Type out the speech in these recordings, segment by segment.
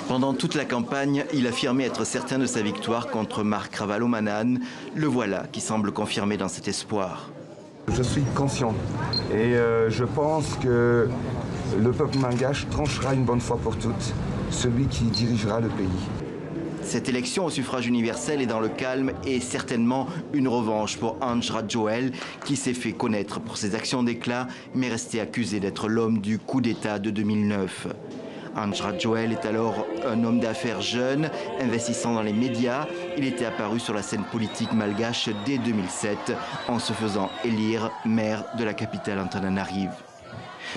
Pendant toute la campagne, il affirmait être certain de sa victoire contre Marc Ravalomanane. Le voilà qui semble confirmé dans cet espoir. Je suis conscient et je pense que le peuple malgache tranchera une bonne fois pour toutes celui qui dirigera le pays. Cette élection au suffrage universel est dans le calme et certainement une revanche pour Andj Radjoel qui s'est fait connaître pour ses actions d'éclat mais resté accusé d'être l'homme du coup d'État de 2009. Andj Radjoel est alors un homme d'affaires jeune, investissant dans les médias. Il était apparu sur la scène politique malgache dès 2007 en se faisant élire maire de la capitale Antananarive.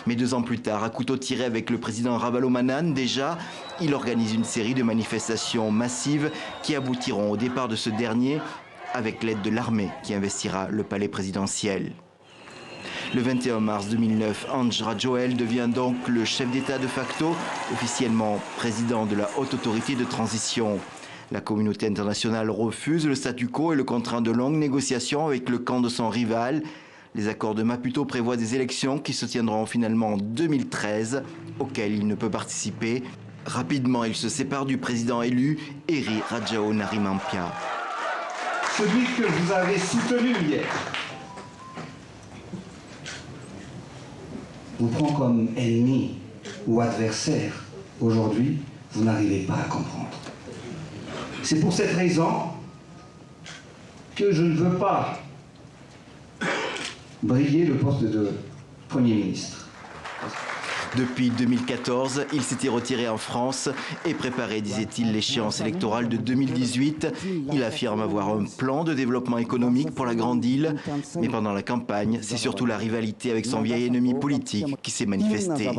Mais 2 ans plus tard, à couteau tiré avec le président Ravalomanane, déjà, il organise une série de manifestations massives qui aboutiront au départ de ce dernier avec l'aide de l'armée qui investira le palais présidentiel. Le 21 mars 2009, Andj Radjoel devient donc le chef d'État de facto, officiellement président de la Haute Autorité de Transition. La communauté internationale refuse le statu quo et le contraint de longues négociations avec le camp de son rival. Les accords de Maputo prévoient des élections qui se tiendront finalement en 2013, auxquelles il ne peut participer. Rapidement, il se sépare du président élu, Heri Rajaonarimampia. Celui que vous avez soutenu hier vous prend comme ennemi ou adversaire. Aujourd'hui, vous n'arrivez pas à comprendre. C'est pour cette raison que je ne veux pas briller le poste de Premier ministre. Depuis 2014, il s'était retiré en France et préparait, disait-il, l'échéance électorale de 2018. Il affirme avoir un plan de développement économique pour la Grande Île, mais pendant la campagne, c'est surtout la rivalité avec son vieil ennemi politique qui s'est manifestée.